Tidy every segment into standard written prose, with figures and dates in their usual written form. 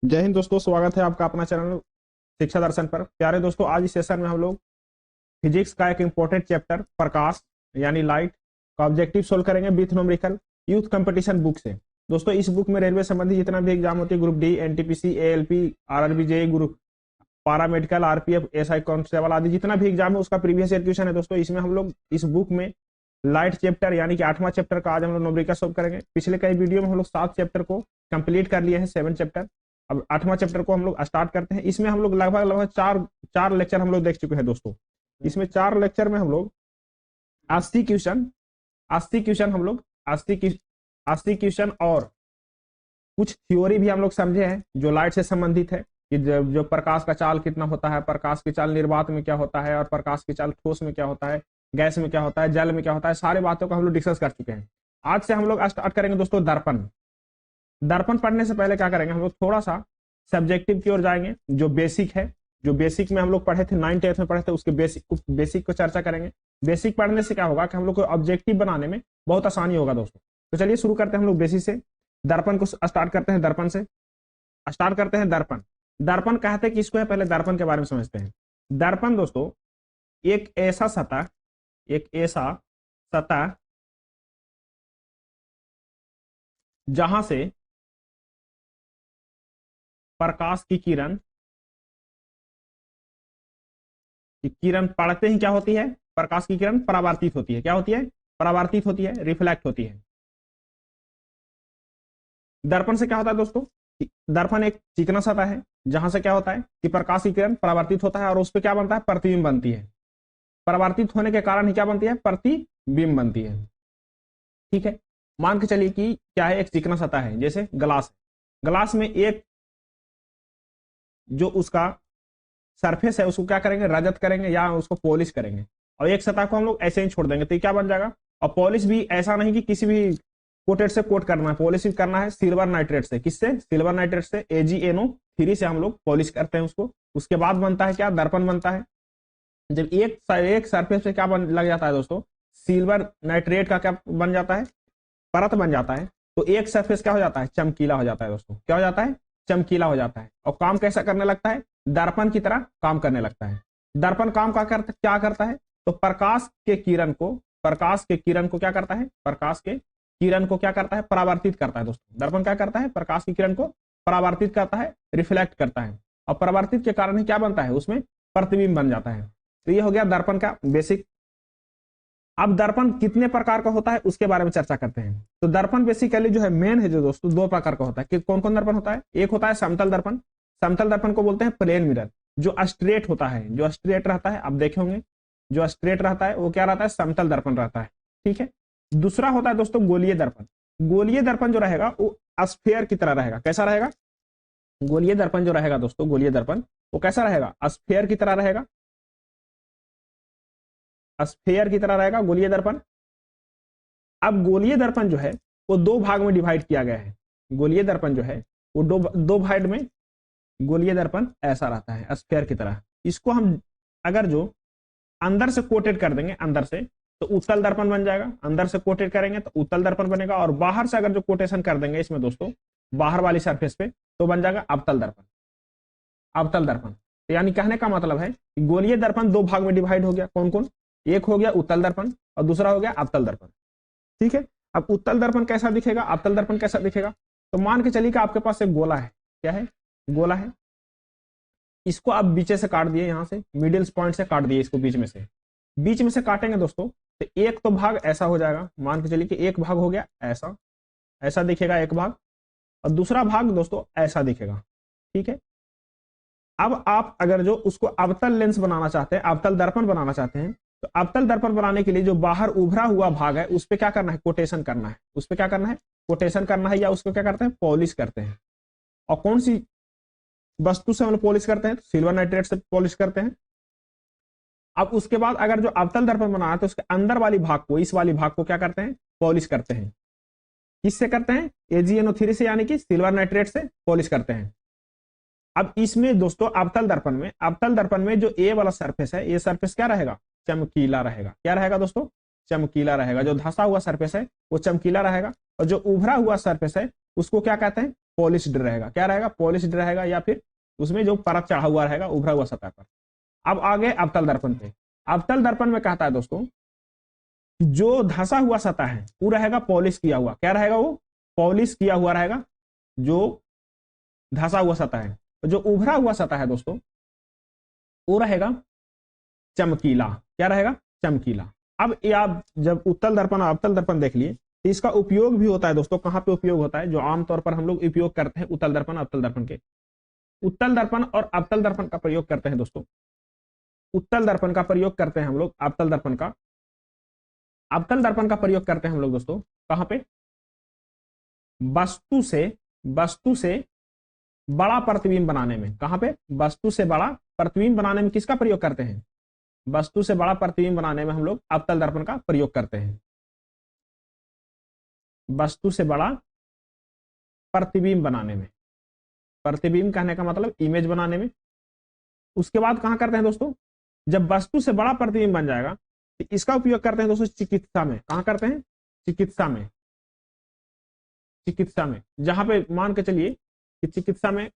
जय हिंद दोस्तों, स्वागत है आपका अपना चैनल शिक्षा दर्शन पर। प्यारे दोस्तों, आज इस सेशन में हम लोग फिजिक्स का एक इंपॉर्टेंट चैप्टर प्रकाश यानी लाइट का ऑब्जेक्टिव सोल्व करेंगे with numerical youth competition book से। दोस्तों, इस बुक में रेलवे संबंधी जितना भी एग्जाम होती है, group D, NTPC, ALP, RRB, JEE, group पारा मेडिकल, आरपीएफ, एसआई कांस्टेबल आदि जितना भी एग्जाम है उसका प्रीवियस ईयर क्वेश्चन है। दोस्तों, इसमें हम लोग इस बुक में लाइट चैप्टर यानी कि 8वां चैप्टर का आज हम लोग न्यूमेरिकल सोल्व करेंगे। पिछले कई वीडियो में हम लोग 7 चैप्टर को कंप्लीट कर लिए हैं, 7 चैप्टर। अब 8वां चैप्टर को हम लोग स्टार्ट करते हैं। इसमें हम लोग लगभग लगभग चार लेक्चर हम लोग देख चुके हैं दोस्तों। इसमें 4 लेक्चर में हम लोग 80 क्वेश्चन 80 क्वेश्चन हम लोग 80 क्वेश्चन और कुछ थ्योरी भी हम लोग समझे हैं जो लाइट से संबंधित है कि जो प्रकाश का चाल कितना होता है, प्रकाश की चाल निर्वात में क्या होता है और प्रकाश की चाल ठोस में क्या होता है, गैस में क्या होता है, जल में क्या होता है, सारी बातों को हम लोग डिस्कस कर चुके हैं। आज से हम लोग स्टार्ट करेंगे दोस्तों दर्पण। दर्पण पढ़ने से पहले क्या करेंगे, हम लोग थोड़ा सा सब्जेक्टिव की ओर जाएंगे। जो बेसिक है, जो बेसिक में हम लोग पढ़े थे, 9th 8th में पढ़े थे, उसके बेसिक को चर्चा करेंगे। बेसिक पढ़ने से क्या होगा कि हम लोग को ऑब्जेक्टिव बनाने में बहुत आसानी होगा दोस्तों। तो चलिए शुरू करते हैं हम लोग बेसिक से। दर्पण को स्टार्ट करते हैं, दर्पण से स्टार्ट करते हैं। दर्पण दर्पण कहते हैं किसको है, पहले दर्पण के बारे में समझते हैं। दर्पण दोस्तों एक ऐसा सतह जहां से प्रकाश की किरण पड़ते ही क्या होती है, प्रकाश की किरण परावर्तित होती है। क्या होती है? परावर्तित होती है, रिफ्लेक्ट होती है। दर्पण से क्या होता है दोस्तों, दर्पण एक चिकना सतह है जहां से क्या होता है कि प्रकाश की किरण परावर्तित होता है और उस पर क्या बनता है, प्रतिबिंब बनती है। परावर्तित होने के कारण ही क्या बनती है, प्रतिबिंब बनती है। ठीक है, मान के चलिए कि क्या है, एक चिकना सतह है जैसे ग्लास है। ग्लास में एक जो उसका सरफेस है उसको क्या करेंगे, रजत करेंगे या उसको पॉलिश करेंगे, और एक सतह को हम लोग ऐसे ही छोड़ देंगे तो ये क्या बन जाएगा। और पॉलिश भी ऐसा नहीं कि किसी भी कोटेड से कोट करना है, पॉलिश भी करना है सिल्वर नाइट्रेट से। किससे? सिल्वर नाइट्रेट से, AgNO3 से हम लोग पॉलिश करते हैं उसको। उसके बाद बनता है क्या, दर्पण बनता है। जब एक सरफेस पे क्या लग जाता है दोस्तों, सिल्वर नाइट्रेट का क्या बन जाता है, परत बन जाता है, तो एक सरफेस क्या हो जाता है, चमकीला हो जाता है दोस्तों। क्या हो जाता है? चमकीला हो जाता है। और काम कैसा करने लगता है, दर्पण की तरह काम करने लगता है। दर्पण काम क्या करता है, तो प्रकाश के किरण को क्या करता है, प्रकाश के किरण को क्या करता है, परावर्तित करता है दोस्तों। दर्पण क्या करता है, प्रकाश की किरण को परावर्तित करता है, रिफ्लेक्ट करता है, और परावर्तित के कारण ही क्या बनता है, उसमें प्रतिबिंब बन जाता है। तो ये हो गया दर्पण का बेसिक। अब दर्पण कितने प्रकार का होता है उसके बारे में चर्चा करते हैं। तो दर्पण बेसिकली जो है मेन है जो दोस्तों 2 प्रकार का होता है। कौन कौन दर्पण होता है? एक होता है समतल दर्पण। समतल दर्पण को बोलते हैं प्लेन मिरर, जो स्ट्रेट होता है, जो स्ट्रेट रहता है। आप देखे होंगे जो स्ट्रेट रहता है वो क्या रहता है, समतल दर्पण रहता है। ठीक है। दूसरा होता है दोस्तों गोलीय दर्पण। गोलीय दर्पण जो रहेगा वो स्फेयर की तरह रहेगा। कैसा रहेगा? गोलीय दर्पण जो रहेगा दोस्तों, गोलीय दर्पण वो कैसा रहेगा, स्फेयर की तरह रहेगा। स्फेयर की तरह रहेगा गोलीय दर्पण। अब गोलीय दर्पण जो है वो 2 भाग में डिवाइड किया गया है। गोलीय दर्पण जो है वो दो भाग में, गोलीय दर्पण ऐसा रहता है स्फेयर की तरह। इसको हम अगर जो अंदर से कोटेड कर देंगे, अंदर से, तो उत्तल दर्पण बन जाएगा। अंदर से कोटेड करेंगे तो उत्तल दर्पण बनेगा, और बाहर से अगर जो कोटेशन कर देंगे इसमें दोस्तों, बाहर वाली सरफेस पे, तो बन जाएगा अवतल दर्पण। अवतल दर्पण यानी कहने का मतलब है कि गोलीय दर्पण 2 भाग में डिवाइड हो गया। कौन कौन? एक हो गया उत्तल दर्पण और दूसरा हो गया अवतल दर्पण। ठीक है। अब उत्तल दर्पण कैसा दिखेगा, अवतल दर्पण कैसा दिखेगा? तो मान के चलिए कि आपके पास एक गोला है। क्या है? गोला है। इसको आप बीच से काट दिए, यहां से मिडिल पॉइंट से काट दिए इसको, बीच में से काटेंगे दोस्तों, तो एक तो भाग ऐसा हो जाएगा। मान के चलिए कि एक भाग हो गया ऐसा, ऐसा दिखेगा एक भाग, और दूसरा भाग दोस्तों ऐसा दिखेगा। ठीक है। अब आप अगर जो उसको अवतल लेंस बनाना चाहते हैं, अवतल दर्पण बनाना चाहते हैं, तो अवतल दर्पण बनाने के लिए जो बाहर उभरा हुआ भाग है उस पर क्या करना है, कोटेशन करना है। उस पर क्या करना है, कोटेशन करना है, या उसको क्या करते हैं, पॉलिश करते हैं। और कौन सी वस्तु से हम लोग पॉलिश करते हैं? सिल्वर नाइट्रेट से पॉलिश करते हैं। अब उसके बाद अगर जो अवतल दर्पण बनाना है तो उसके अंदर वाली भाग को, इस वाली भाग को क्या करते हैं, पॉलिश करते हैं। किससे करते हैं? AgNO3 से, यानी कि सिल्वर नाइट्रेट से पॉलिश करते हैं। अब इसमें दोस्तों अवतल दर्पण में जो ए वाला सरफेस है, ये सरफेस क्या रहेगा, चमकीला रहेगा। क्या रहेगा दोस्तों? चमकीला रहेगा। जो धंसा हुआ सरफेस है वो चमकीला रहेगा, और जो उभरा हुआ सरफेस है उसको क्या कहते हैं, पॉलिश्ड रहेगा। क्या रहेगा? पॉलिश्ड रहेगा, या फिर उसमें जो परत चढ़ा हुआ रहेगा उभरा हुआ सतह पर। अब आगे अवतल दर्पण पे। अवतल दर्पण में कहता है दोस्तों, जो धंसा हुआ सतह है वो रहेगा पॉलिश किया हुआ। क्या रहेगा? वो पॉलिश किया हुआ रहेगा, जो धंसा हुआ सतह है। जो उभरा हुआ सतह है दोस्तों, वो रहेगा चमकीला। क्या रहेगा? चमकीला। अब ये आप जब उत्तल दर्पण और अवतल दर्पण देख लिए, तो इसका उपयोग भी होता है दोस्तों। कहां पे उपयोग होता है? जो आमतौर पर हम लोग उपयोग करते हैं उत्तल दर्पण अवतल दर्पण के। उत्तल दर्पण और अवतल दर्पण का प्रयोग करते हैं दोस्तों। उत्तल दर्पण का प्रयोग करते हैं हम लोग, अवतल दर्पण का, अवतल दर्पण का प्रयोग करते हैं हम लोग दोस्तों कहां पे? वस्तु से बड़ा प्रतिबिंब बनाने में। कहां पे? वस्तु से बड़ा प्रतिबिंब बनाने में किसका प्रयोग करते हैं? वस्तु से बड़ा प्रतिबिंब बनाने में हम लोग अवतल दर्पण का प्रयोग करते हैं। वस्तु से बड़ा प्रतिबिंब बनाने में, प्रतिबिंब कहने का मतलब इमेज बनाने में। उसके बाद कहां करते हैं दोस्तों? जब वस्तु से बड़ा प्रतिबिंब बन जाएगा तो इसका उपयोग करते हैं दोस्तों चिकित्सा में। कहां करते हैं? चिकित्सा में। चिकित्सा में, जहां पे मान के चलिए कि चिकित्सा में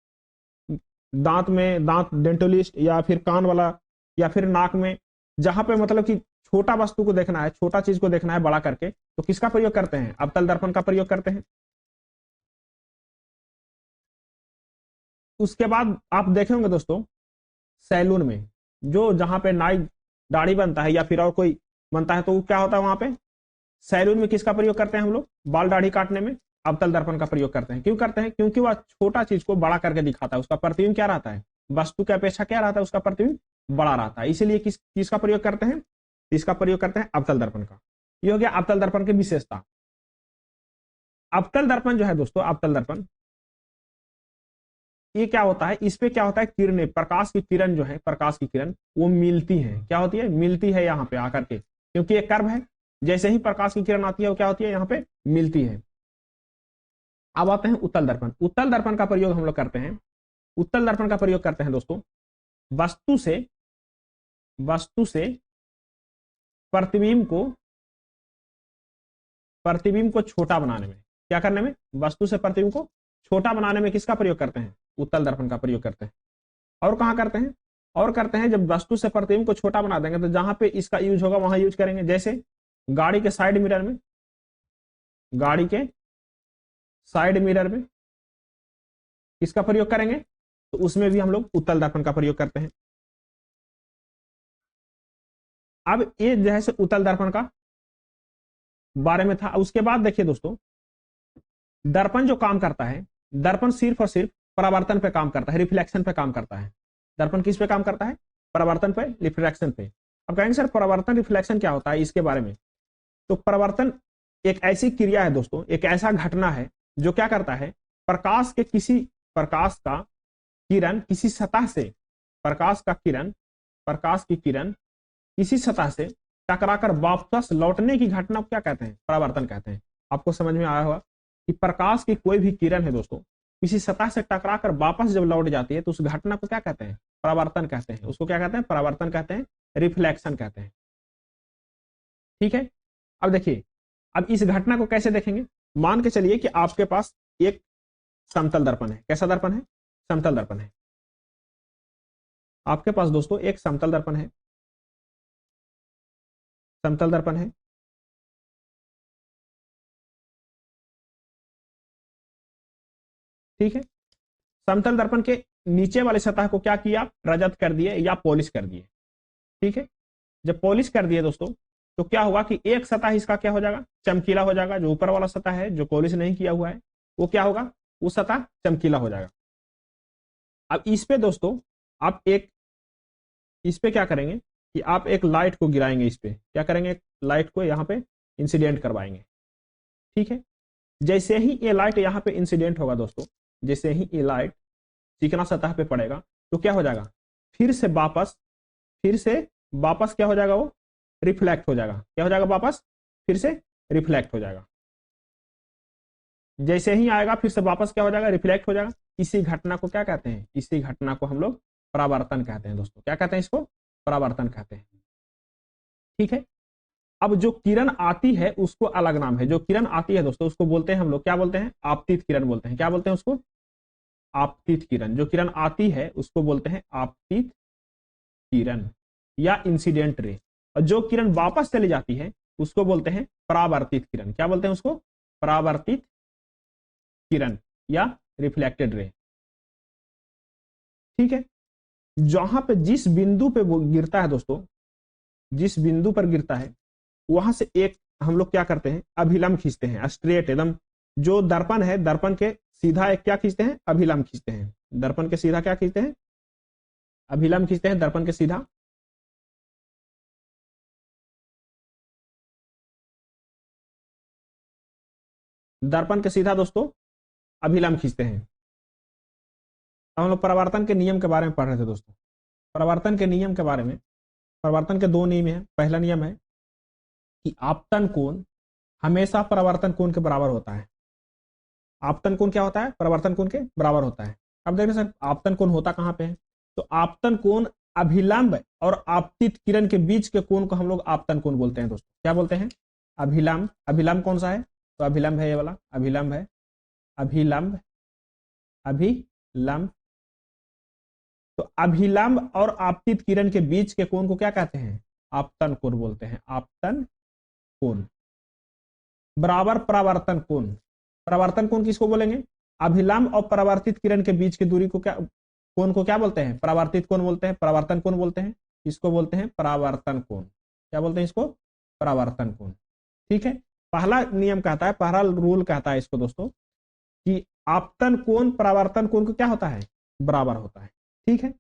दांत डेंटलिस्ट, या फिर कान वाला, या फिर नाक में, जहां पे मतलब कि छोटा वस्तु को देखना है, छोटा चीज को देखना है बड़ा करके, तो किसका प्रयोग करते हैं? अवतल दर्पण का प्रयोग करते हैं। उसके बाद आप देखे होंगे दोस्तों, सैलून में जो जहां पे नाई दाढ़ी बनता है या फिर और कोई बनता है, तो क्या होता है वहां पे? सैलून में किसका प्रयोग करते हैं हम लोग? बाल दाढ़ी काटने में अवतल दर्पण का प्रयोग करते हैं। क्यों करते हैं? क्योंकि वह छोटा चीज को बड़ा करके दिखाता है। उसका प्रतिबिंब क्या रहता है? वस्तु की अपेक्षा क्या रहता है? उसका प्रतिबिंब बड़ा रहता है। इसीलिए किसका प्रयोग करते हैं? इसका प्रयोग करते हैं अवतल दर्पण का। ये हो गया अवतल दर्पण की विशेषता। अवतल दर्पण जो है दोस्तों, अवतल दर्पण, ये क्या होता है? इस पे क्या होता है? किरणें, प्रकाश की किरण जो है, प्रकाश की किरण वो मिलती है। क्या होती है? मिलती है यहाँ पे आकर के, क्योंकि ये कर्व है। जैसे ही प्रकाश की किरण आती है वो क्या होती है? यहाँ पे मिलती है। अब आते हैं उत्तल दर्पण। उत्तल दर्पण का प्रयोग हम लोग करते हैं, उत्तल दर्पण का प्रयोग करते हैं दोस्तों वस्तु से प्रतिबिंब को छोटा बनाने में। क्या करने में? वस्तु से प्रतिबिंब को छोटा बनाने में किसका प्रयोग करते हैं? उत्तल दर्पण का प्रयोग करते हैं। और कहां करते हैं? और करते हैं जब वस्तु से प्रतिबिंब को छोटा बना देंगे तो जहां पे इसका यूज होगा वहां यूज करेंगे। जैसे गाड़ी के साइड मिरर में, गाड़ी के साइड मिरर में किसका प्रयोग करेंगे? तो उसमें भी हम लोग उत्तल दर्पण का प्रयोग करते हैं। अब ये जैसे उत्तल दर्पण का बारे में था। उसके बाद देखिए दोस्तों, दर्पण जो काम करता है, दर्पण सिर्फ और सिर्फ परावर्तन पे काम करता है, रिफ्लेक्शन पे काम करता है। दर्पण किस पे काम करता है? परावर्तन पे, रिफ्लेक्शन पे। अब कहेंगे सर परावर्तन रिफ्लेक्शन क्या होता है, इसके बारे में। तो परावर्तन एक ऐसी क्रिया है दोस्तों, एक ऐसा घटना है जो क्या करता है? प्रकाश का किरण किसी सतह से, प्रकाश की किरण किसी सतह से टकराकर वापस लौटने की घटना को क्या कहते हैं? परावर्तन कहते हैं। आपको समझ में आया होगा कि प्रकाश की कोई भी किरण है दोस्तों, किसी सतह से टकराकर वापस जब लौट जाती है तो उस घटना को क्या कहते हैं? परावर्तन कहते हैं। उसको क्या कहते हैं? परावर्तन कहते हैं, रिफ्लेक्शन कहते हैं। ठीक है। अब देखिए, अब इस घटना को कैसे देखेंगे? मान के चलिए कि आपके पास एक समतल दर्पण है। कैसा दर्पण है? समतल दर्पण है। आपके पास दोस्तों एक समतल दर्पण है, समतल दर्पण है। ठीक है। समतल दर्पण के नीचे वाले सतह को क्या किया? रजत कर दिए या पॉलिश कर दिए। ठीक है। जब पॉलिश कर दिए दोस्तों, तो क्या हुआ कि एक सतह इसका क्या हो जाएगा? चमकीला हो जाएगा। जो ऊपर वाला सतह है जो पॉलिश नहीं किया हुआ है, वो क्या होगा? वो सतह चमकीला हो जाएगा। अब इस पे दोस्तों आप इस पे क्या करेंगे कि आप एक लाइट को गिराएंगे। इस पे क्या करेंगे? लाइट को यहाँ पे इंसिडेंट करवाएंगे। ठीक है। जैसे ही ये लाइट यहाँ पे इंसिडेंट होगा दोस्तों, जैसे ही ये लाइट चिकना सतह पे पड़ेगा तो क्या हो जाएगा? फिर से वापस क्या हो जाएगा? वो रिफ्लेक्ट हो जाएगा। क्या हो जाएगा? वापस फिर से रिफ्लेक्ट हो जाएगा। जैसे ही आएगा फिर से वापस क्या हो जाएगा? रिफ्लेक्ट हो जाएगा। इसी घटना को क्या कहते हैं? इसी घटना को हम लोग परावर्तन कहते हैं दोस्तों। क्या कहते हैं इसको? परावर्तन कहते हैं। ठीक है। अब जो किरण आती है उसको अलग नाम है। जो किरण आती है दोस्तों उसको बोलते हैं हम लोग, क्या बोलते हैं? आपतित किरण बोलते हैं। क्या बोलते हैं उसको? आपतित किरण, जो किरण आती है उसको बोलते हैं आपतित किरण या इंसिडेंट रे, और जो किरण वापस चली जाती है उसको बोलते हैं परावर्तित किरण। क्या बोलते हैं उसको? परावर्तित किरण या रिफ्लेक्टेड रे। ठीक है, जहां पे जिस बिंदु पे वो गिरता है दोस्तों, जिस बिंदु पर गिरता है वहां से एक हम लोग क्या करते हैं, अभिलंब खींचते हैं, स्ट्रेट एकदम। जो दर्पण है, दर्पण के सीधा एक क्या खींचते हैं, अभिलंब खींचते हैं। दर्पण के सीधा क्या खींचते हैं, अभिलंब खींचते हैं दर्पण के सीधा। दर्पण के सीधा दोस्तों अभिलंब खींचते हैं। हम लोग परावर्तन के नियम के बारे में पढ़ रहे थे दोस्तों। परावर्तन के नियम के बारे में, परावर्तन के दो नियम है। पहला नियम है कि आपतन कोण हमेशा परावर्तन कोण के बराबर होता है। आपतन कोण क्या होता है, परावर्तन कोण के बराबर होता है। अब देखिए सर, आपतन कोण होता कहां पे है, तो आपतन कोण अभिलंब और आपतित किरण के बीच के कोण को हम लोग आपतन कोण बोलते हैं दोस्तों। क्या बोलते हैं? अभिलंब। अभिलंब कौन सा है, तो अभिलंब है ये वाला, अभिलंब है, अभिलंब, अभिलंब। तो अभिलंब और आपतित किरण के बीच के कोण को क्या कहते हैं, आपतन कोण बोलते हैं, आपतन कोण। बराबर परावर्तन कोण, परावर्तन कोण किसको बोलेंगे, अभिलंब और परावर्तित किरण के बीच की दूरी को क्या, कोण को क्या बोलते हैं, परावर्तित कोण बोलते हैं, परावर्तन कोण बोलते हैं। इसको बोलते हैं परावर्तन कोण। क्या बोलते हैं इसको, परावर्तन कोण। ठीक है, पहला नियम कहता है, पहला रूल कहता है इसको दोस्तों कि आपतन कोण परावर्तन कोण को क्या होता है, बराबर होता है। ठीक है,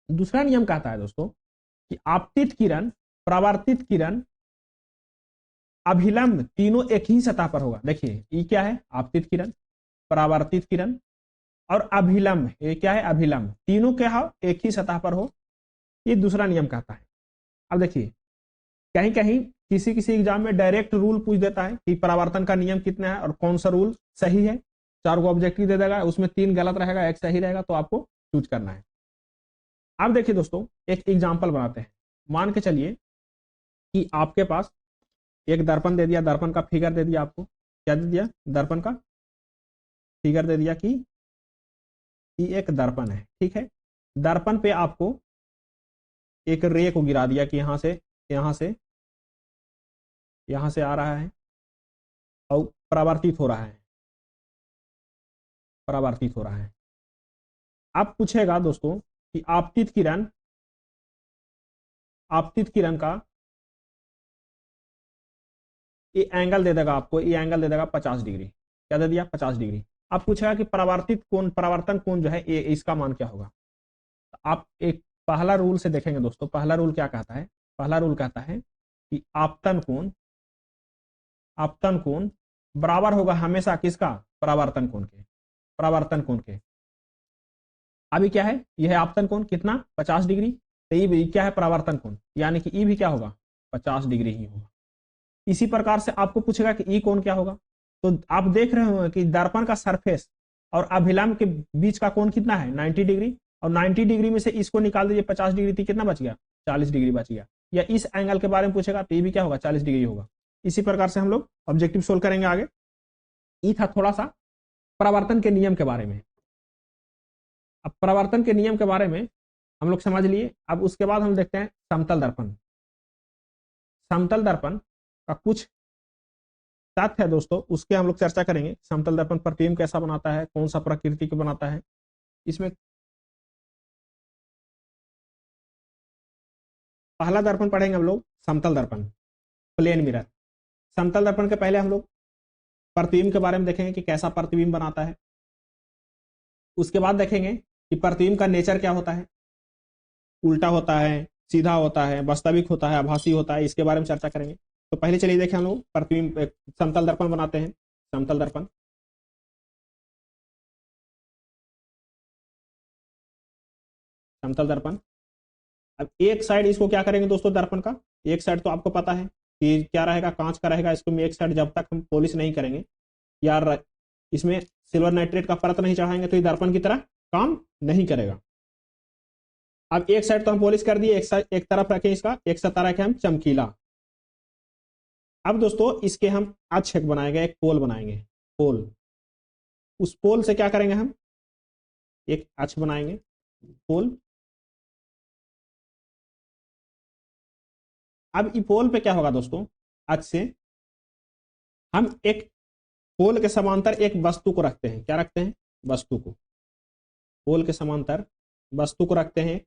दूसरा नियम कहता है दोस्तों कि आपतित किरण, परावर्तित किरण, अभिलंब तीनों एक ही सतह पर होगा। देखिए ये क्या है, आपतित किरण, परावर्तित किरण और अभिलंब, ये क्या है, अभिलंब, तीनों क्या हो, एक ही सतह पर हो। ये दूसरा नियम कहता है। अब देखिए कहीं कहीं किसी किसी एग्जाम में डायरेक्ट रूल पूछ देता है कि परावर्तन का नियम कितना है और कौन सा रूल सही है। 4 को ऑब्जेक्टिव दे देगा, उसमें 3 गलत रहेगा, 1 सही रहेगा, तो आपको चूज करना है। अब देखिए दोस्तों एक एग्जाम्पल बनाते हैं। मान के चलिए कि आपके पास एक दर्पण दे दिया, दर्पण का फिगर दे दिया आपको। क्या दे दिया, दर्पण का फिगर दे दिया कि एक दर्पण है। ठीक है, दर्पण पे आपको एक रे को गिरा दिया कि यहां से, यहां से, यहां से आ रहा है और परावर्तित हो रहा है, परावर्तित हो रहा है। अब पूछेगा दोस्तों कि आपतित किरण, आपतित किरण का ये एंगल दे देगा आपको, ये एंगल दे देगा 50 डिग्री। क्या दे दिया, 50 डिग्री। अब पूछेगा कि परावर्तित कोण, परावर्तन कोण जो है ये, इसका मान क्या होगा। आप एक पहला रूल से देखेंगे दोस्तों। पहला रूल क्या कहता है, पहला रूल कहता है कि आपतन कोण, आपतन कोण बराबर होगा हमेशा किसका, परावर्तन कोण के, परावर्तन कोण के। अभी क्या है, यह है आपतन कोण कितना, 50 डिग्री। तो ये भी क्या है, परावर्तन कोण, यानी कि ई भी क्या होगा, 50 डिग्री ही होगा। इसी प्रकार से आपको पूछेगा कि ई कोण क्या होगा। तो आप देख रहे हो कि दर्पण का सरफेस और अभिलंब के बीच का कोण कितना है, 90 डिग्री। और 90 डिग्री में से इसको निकाल दीजिए, 50 डिग्री थी, कितना बच गया, 40 डिग्री बच गया। या इस एंगल के बारे में पूछेगा तो ये भी क्या होगा, 40 डिग्री होगा। इसी प्रकार से हम लोग ऑब्जेक्टिव सोल्व करेंगे आगे। ये था थोड़ा सा परावर्तन के नियम के बारे में। अब परावर्तन के नियम के बारे में हम लोग समझ लिए। अब उसके बाद हम देखते हैं समतल दर्पण। समतल दर्पण का कुछ तथ्य है दोस्तों, उसके हम लोग चर्चा करेंगे। समतल दर्पण प्रतिबिंब कैसा बनाता है, कौन सा प्रकृति को बनाता है, इसमें पहला दर्पण पढ़ेंगे हम लोग, समतल दर्पण, प्लेन मिरर। समतल दर्पण के पहले हम लोग प्रतिबिंब के बारे में देखेंगे कि कैसा प्रतिबिंब बनाता है। उसके बाद देखेंगे कि प्रतिबिंब का नेचर क्या होता है, उल्टा होता है, सीधा होता है, वास्तविक होता है, आभासी होता है, इसके बारे में चर्चा करेंगे। तो पहले चलिए देखें हम लोग प्रतिबिंब, समतल दर्पण बनाते हैं। समतल दर्पण, समतल दर्पण। अब एक साइड इसको क्या करेंगे दोस्तों, दर्पण का एक साइड तो आपको पता है कि क्या रहेगा, कांच का रहेगा। इसको एक साइड जब तक हम पॉलिश नहीं करेंगे या इसमें सिल्वर नाइट्रेट का परत नहीं चढ़ाएंगे तो ये दर्पण की तरह काम नहीं करेगा। अब एक साइड तो हम पॉलिश कर दिए, एक साइड, एक तरफ रखें इसका, एक सतह रखें हम चमकीला। अब दोस्तों इसके हम अक्ष बनाएंगे, एक पोल बनाएंगे, पोल। उस पोल से क्या करेंगे हम, एक अक्ष बनाएंगे पोल। अब ई पोल पे क्या होगा दोस्तों, अक्ष से हम एक पोल के समांतर एक वस्तु को रखते हैं। क्या रखते हैं? वस्तु को। पोल के समांतर वस्तु को रखते हैं।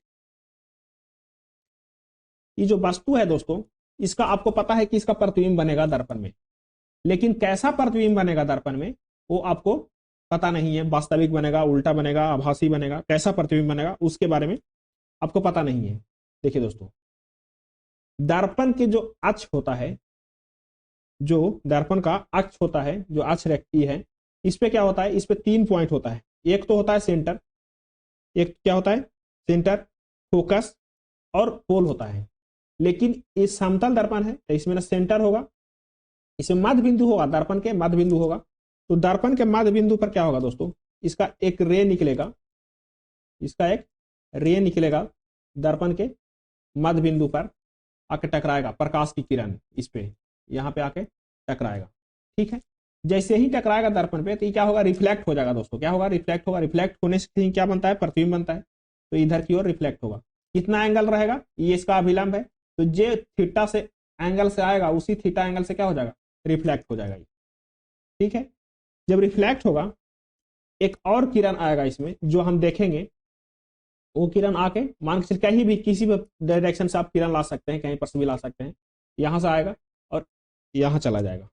ये जो वस्तु है दोस्तों, इसका आपको पता है कि इसका प्रतिबिंब बनेगा दर्पण में, लेकिन कैसा प्रतिबिंब बनेगा दर्पण में वो आपको पता नहीं है। वास्तविक बनेगा, उल्टा बनेगा, आभासी बनेगा, कैसा प्रतिबिंब बनेगा उसके बारे में आपको पता नहीं है। देखिए दोस्तों, दर्पण के जो अक्ष होता है, जो दर्पण का अक्ष होता है, जो अक्ष रेखी है, इस पे क्या होता है, इस पे 3 पॉइंट होता है। एक तो होता है सेंटर, एक क्या होता है, सेंटर, फोकस और पोल होता है। लेकिन इस समतल दर्पण है तो इसमें ना सेंटर होगा, इसमें मध्य बिंदु होगा, दर्पण के मध्य बिंदु होगा। तो दर्पण के मध्य बिंदु पर क्या होगा दोस्तों, इसका एक रे निकलेगा, इसका एक रे निकलेगा दर्पण के मध्य बिंदु पर आके टकराएगा। प्रकाश की किरण इस पे यहाँ पे आके टकराएगा। ठीक है, जैसे ही टकराएगा दर्पण पे तो ये क्या होगा, रिफ्लेक्ट हो जाएगा दोस्तों। क्या होगा, रिफ्लेक्ट होगा। रिफ्लेक्ट होने से क्या बनता है, प्रतिबिंब बनता है। तो इधर की ओर रिफ्लेक्ट होगा। कितना एंगल रहेगा, ये इसका अभिलंब है, तो जे थीटा से एंगल से आएगा उसी थीटा एंगल से क्या हो जाएगा, रिफ्लेक्ट हो जाएगा। ठीक है, जब रिफ्लेक्ट होगा एक और किरण आएगा इसमें, जो हम देखेंगे। वो किरण आके मान के कहीं भी किसी भी डायरेक्शन से आप किरण ला सकते हैं, कहीं पर से भी ला सकते हैं। यहां से आएगा और यहां चला जाएगा।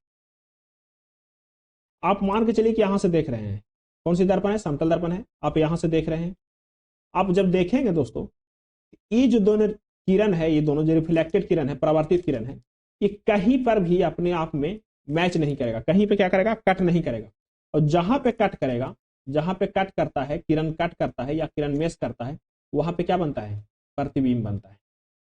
आप मान के चलिए कि यहां से देख रहे हैं, कौन सी दर्पण है, समतल दर्पण है। आप यहां से देख रहे हैं। आप जब देखेंगे दोस्तों, ये जो दोनों किरण है, ये दोनों जो रिफ्लेक्टेड किरण है, परावर्तित किरण है, ये कहीं पर भी अपने आप में मैच नहीं करेगा। कहीं पे क्या करेगा, कट नहीं करेगा। और जहां पे कट करेगा, जहां पे कट करता है, किरण कट करता है या किरण मेश करता है, वहां पे क्या बनता है, प्रतिबिंब बनता है।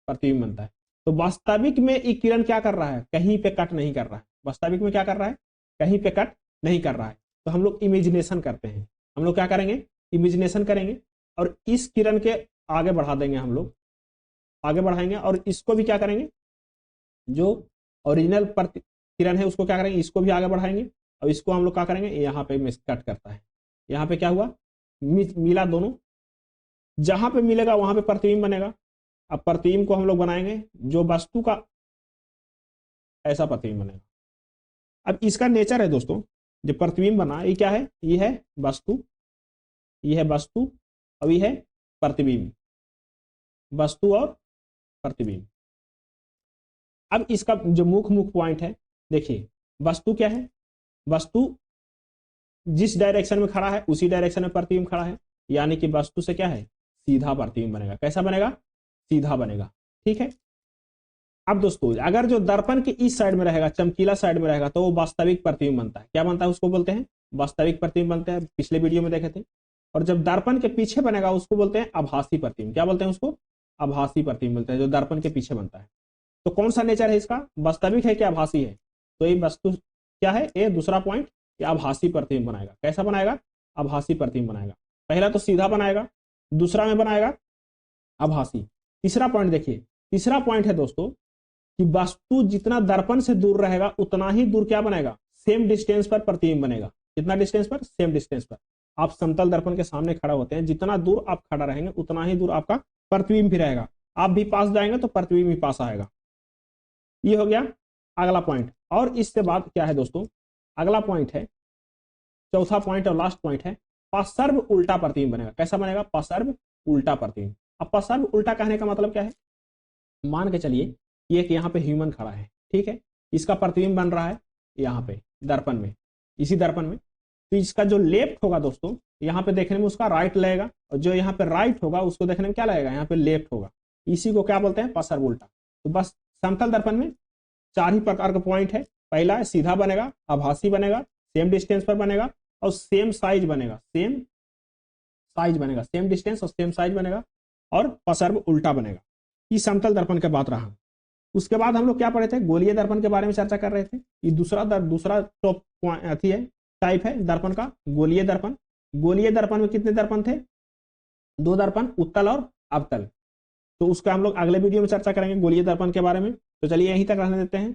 प्रतिबिंब बनता है। तो वास्तविक में ये किरण क्या कर रहा है, कहीं पे कट नहीं कर रहा है। वास्तविक में क्या कर रहा है, कहीं पे कट नहीं कर रहा है। तो हम लोग इमेजिनेशन करते हैं। हम लोग क्या करेंगे, इमेजिनेशन करेंगे और इस किरण के आगे बढ़ा देंगे। हम लोग आगे बढ़ाएंगे और इसको भी क्या करेंगे, जो ओरिजिनल किरण है उसको क्या करेंगे, इसको भी आगे बढ़ाएंगे और इसको हम लोग क्या करेंगे, यहाँ पे कट करता है। यहाँ पे क्या हुआ, मिला दोनों। जहां पे मिलेगा वहां पे प्रतिबिंब बनेगा। अब प्रतिबिंब को हम लोग बनाएंगे जो वस्तु का, ऐसा प्रतिबिंब बनेगा। अब इसका नेचर है दोस्तों, जो प्रतिबिंब बना ये क्या है, ये है वस्तु, ये है वस्तु और ये है प्रतिबिंब। वस्तु और प्रतिबिंब। अब इसका जो मुख्य पॉइंट है, देखिए वस्तु क्या है, वस्तु जिस डायरेक्शन में खड़ा है उसी डायरेक्शन में प्रतिबिंब खड़ा है। यानी कि वस्तु से क्या है, सीधा प्रतिबिंब बनेगा। कैसा बनेगा, सीधा बनेगा। ठीक है। अब दोस्तों अगर जो दर्पण के इस साइड में रहेगा, चमकीला साइड में रहेगा, तो वो वास्तविक प्रतिबिंब बनता है। क्या बनता है, उसको बोलते हैं वास्तविक प्रतिबिंब बनते हैं। पिछले वीडियो में देखे थे। और जब दर्पण के पीछे बनेगा उसको बोलते हैं आभासी प्रतिबिंब। क्या बोलते हैं उसको, आभासी प्रतिबिंब बोलते हैं, जो दर्पण के पीछे बनता है। तो कौन सा नेचर है इसका, वास्तविक है क्या आभासी है। तो ये वस्तु क्या है, ये दूसरा पॉइंट, ये आभासी प्रतिबिंब बनाएगा। कैसा बनाएगा, आभासी प्रतिबिंब बनाएगा। पहला तो सीधा बनाएगा, दूसरा में बनाएगा आभासी। तीसरा पॉइंट देखिए, तीसरा पॉइंट है दोस्तों कि वस्तु जितना दर्पण से दूर रहेगा उतना ही दूर क्या बनेगा, सेम डिस्टेंस पर प्रतिबिंब बनेगा। कितना डिस्टेंस पर, सेम डिस्टेंस पर। आप समतल दर्पण के सामने खड़ा होते हैं, जितना दूर आप खड़ा रहेंगे उतना ही दूर आपका प्रतिबिंब भी रहेगा। आप भी पास जाएंगे तो प्रतिबिंब भी पास आएगा। ये हो गया अगला पॉइंट। और इसके बाद क्या है दोस्तों, अगला पॉइंट है, चौथा पॉइंट और लास्ट पॉइंट है, पार्श्व उल्टा प्रतिबिंब बनेगा। कैसा बनेगा, पार्श्व उल्टा प्रतिबिंब। अब पार्श्व उल्टा कहने का मतलब क्या है, मान के चलिए कि एक यहाँ पे ह्यूमन खड़ा है, ठीक है, इसका प्रतिबिंब बन रहा है यहाँ पे दर्पण में, इसी दर्पण में। तो इसका जो लेफ्ट होगा दोस्तों, यहाँ पे देखने में उसका राइट लगेगा, और जो यहाँ पे राइट होगा उसको देखने में क्या लगेगा, यहाँ पे लेफ्ट होगा। इसी को क्या बोलते हैं, पार्श्व उल्टा। तो बस समतल दर्पण में 4 ही प्रकार का पॉइंट है। पहला है सीधा बनेगा, आभासी बनेगा, सेम डिस्टेंस पर बनेगा और सेम साइज बनेगा। सेम साइज बनेगा, सेम डिस्टेंस और सेम साइज बनेगा, और पार्श्व उल्टा बनेगा। ये समतल दर्पण के बात रहा। उसके बाद हम लोग क्या पढ़े थे, गोलीय दर्पण के बारे में चर्चा कर रहे थे। ये दूसरा टॉप अथी है, टाइप है दर्पण का, गोलीय दर्पण। गोलीय दर्पण में कितने दर्पण थे, 2 दर्पण, उत्तल और अवतल। तो उसका हम लोग अगले वीडियो में चर्चा करेंगे गोलीय दर्पण के बारे में। तो चलिए यहीं तक रहने देते हैं।